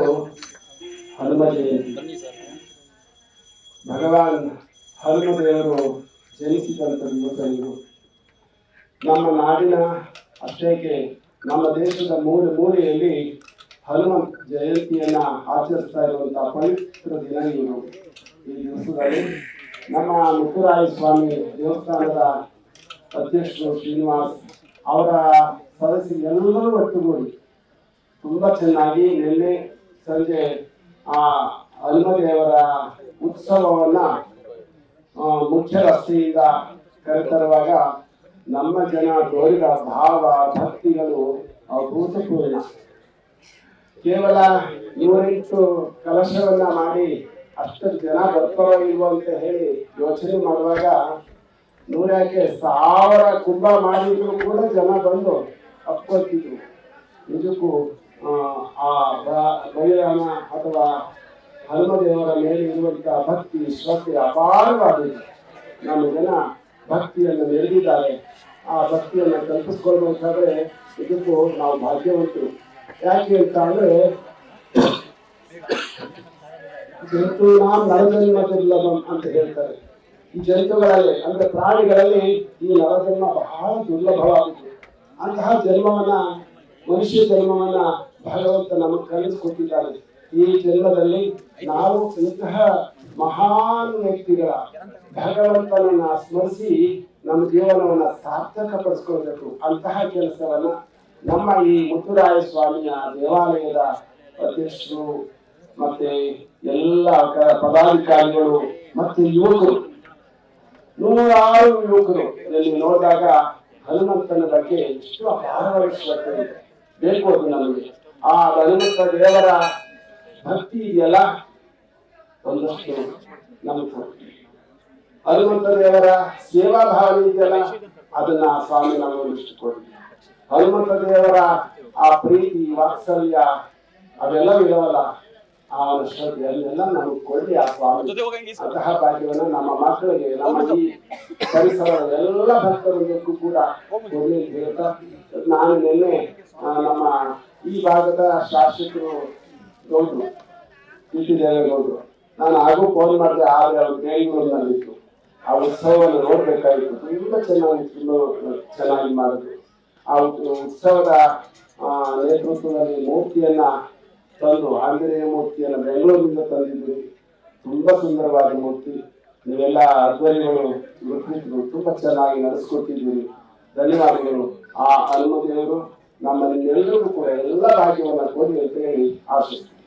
ಇವತ್ತು ಹನುಮ ಜಯಂತಿ. ಭಗವಾನ್ ಹನುಮದೇವರು ಜನಿಸಿದಂಥ ದಿವಸ ಇದು. ನಮ್ಮ ನಾಡಿನ ಅಷ್ಟೇಕೆ ನಮ್ಮ ದೇಶದ ಮೂಲೆಯಲ್ಲಿ ಹನುಮಂತ ಜಯಂತಿಯನ್ನ ಆಚರಿಸ್ತಾ ಇರುವಂತಹ ಪವಿತ್ರ ದಿನ ಇವರು. ಈ ದಿವಸದಲ್ಲಿ ನಮ್ಮ ಮುತ್ತುರಾಯ ಸ್ವಾಮಿ ದೇವಸ್ಥಾನದ ಅಧ್ಯಕ್ಷರು ಶ್ರೀನಿವಾಸ್ ಅವರ ಸದಸ್ಯರು ಎಲ್ಲರೂ ಒಟ್ಟುಗೂಡಿ ತುಂಬಾ ಚೆನ್ನಾಗಿ ನಿನ್ನೆ ಸಂಜೆ ಆ ಹನುಮದೇವರ ಉತ್ಸವವನ್ನ ಮುಖ್ಯ ರಸ್ತೆಯಿಂದ ಕರೆತರುವಾಗ ನಮ್ಮ ಜನ ತೋರಿದ ಭಾವ ಭಕ್ತಿಗಳು ಅಭೂತಪೂರ್ಣ. ಕೇವಲ 108 ಕಲಶವನ್ನ ಮಾಡಿ ಅಷ್ಟು ಜನ ಬರ್ತಾರೋ ಇಲ್ವೋ ಅಂತ ಹೇಳಿ ಯೋಚನೆ ಮಾಡುವಾಗ 110,000 ಕುಂಭ ಮಾಡಿದ್ರು ಕೂಡ ಜನ ಬಂದು ಅಪ್ಕೊಳ್ತಿದ್ರು. ನಿಜಕ್ಕೂ ಆ ಬಲಿರಾಮ ಅಥವಾ ಹನುಮದೇವರ ಮೇಲೆ ಇರುವಂತಹ ಭಕ್ತಿ ಶ್ರದ್ಧೆ ಅಪಾರವಾಗಿದೆ. ನಮ್ಮ ಜನ ಭಕ್ತಿಯನ್ನು ಮೆರೆದಿದ್ದಾರೆ. ಆ ಭಕ್ತಿಯನ್ನು ಕಲ್ಪಿಸ್ಕೊಳ್ಬೇಕಾದ್ರೆ ಇದಕ್ಕೂ ನಾವು ಭಾಗ್ಯವಂತರು. ಯಾಕೆ ಅಂತ ಅಂದ್ರೆ ಜಂತು ನರಜನ್ಮ ದುರ್ಲಭಂ ಅಂತ ಹೇಳ್ತಾರೆ. ಈ ಜಂತುಗಳಲ್ಲಿ ಅಂದ್ರೆ ಪ್ರಾಣಿಗಳಲ್ಲಿ ಈ ನರಜನ್ಮ ಬಹಳ ದುರ್ಲಭವಾಗಿದೆ. ಅಂತಹ ಜನ್ಮವನ್ನ ಮನುಷ್ಯ ಜನ್ಮವನ್ನ ಭಗವಂತ ನಮಗೆ ಕಲಿಸಿಕೊಟ್ಟಿದ್ದಾರೆ. ಈ ಜನ್ಮದಲ್ಲಿ ನಾವು ಇಂತಹ ಮಹಾನ್ ವ್ಯಕ್ತಿಗಳ ಭಗವಂತನನ್ನ ಸ್ಮರಿಸಿ ನಮ್ಮ ಜೀವನವನ್ನ ಸಾರ್ಥಕ ಪಡಿಸ್ಕೊಳ್ಬೇಕು. ಅಂತಹ ಕೆಲಸವನ್ನ ನಮ್ಮ ಈ ಮುತ್ತುರಾಯ ಸ್ವಾಮಿಯ ದೇವಾಲಯದ ಅಧ್ಯಕ್ಷರು ಮತ್ತೆ ಎಲ್ಲ ಪದಾಧಿಕಾರಿಗಳು ಮತ್ತೆ ಯುವಕರು 106 ಯುವಕರು ಇಲ್ಲಿ ನೋಡಿದಾಗ ಹನುಮಂತನ ಬಗ್ಗೆ ಎಷ್ಟು ಅಪಾರವಾದ ಶ್ರದ್ಧೆ ಇದೆ. ಬೇಕು ಅದು ನಮಗೆ. ಆ ಹನುಮಂತ ದೇವರ ಭಕ್ತಿ ಇದೆಯಲ್ಲ ಒಂದಷ್ಟು ನಮಗೆ. ಹನುಮಂತ ದೇವರ ಸೇವಾ ಭಾವನೆ ಇದೆಯಲ್ಲ ಅದನ್ನ ಸ್ವಾಮಿ ನಮಗೆ ಇಷ್ಟು ಕೊಡಿ. ಹನುಮಂತ ದೇವರ ಆ ಪ್ರೀತಿ ವಾತ್ಸಲ್ಯ ಅವೆಲ್ಲ ಇರವಲ್ಲ, ಆ ಶ್ರದ್ಧೆ ಅಲ್ಲೆಲ್ಲ ನಮಗೆ ಕೊಡಿ ಆ ಸ್ವಾಮಿ. ಅಂತಹ ಭಾಗ್ಯವನ್ನು ನಮ್ಮ ಮಕ್ಕಳಿಗೆ ನಮ್ಮ ಈ ಪರಿಸರದ ಎಲ್ಲ ಭಕ್ತರಿಗೂ ಕೂಡ ಕೊಡಿ ಅಂತ ಹೇಳ್ತಾ, ನಾನು ನಿನ್ನೆ ನಮ್ಮ ಈ ಭಾಗದ ಶಾಸಕರು ಗೌಡ್ರು ಟಿ ದೇವೇಗೌಡರು ನಾನು ಹಾಗೂ ಫೋನ್ ಮಾಡಿದೆ. ಆದ್ರೆ ಅವ್ರು ಬೇಲೂರಿನಲ್ಲಿತ್ತು. ಆ ಉತ್ಸವವನ್ನು ನೋಡ್ಬೇಕಾಗಿತ್ತು. ತುಂಬಾ ಚೆನ್ನಾಗಿ ಮಾಡಿದ್ರು. ಆ ಉತ್ಸವದ ನೇತೃತ್ವದಲ್ಲಿ ಮೂರ್ತಿಯನ್ನ ತಂದು ಆಂಜನೇಯ ಮೂರ್ತಿಯನ್ನು ಬೆಂಗಳೂರಿನಿಂದ ತಂದಿದ್ವಿ. ತುಂಬಾ ಸುಂದರವಾದ ಮೂರ್ತಿ. ನೀವೆಲ್ಲ ಅಧ್ವರಿಗಳು ವೃತ್ತಿಗಳು ತುಂಬಾ ಚೆನ್ನಾಗಿ ನಡೆಸ್ಕೊಟ್ಟಿದ್ವಿ. ಧನ್ಯವಾದಗಳು. ಆ ಹನುಮದೇವರು ನಮ್ಮಲ್ಲಿ ಎಲ್ಲರಿಗೂ ಕೂಡ ಎಲ್ಲ ಭಾಗ್ಯವನ್ನ ಕೊಡಿ ಅಂತ ಹೇಳಿ ಆಶಿಸ್ತೀನಿ.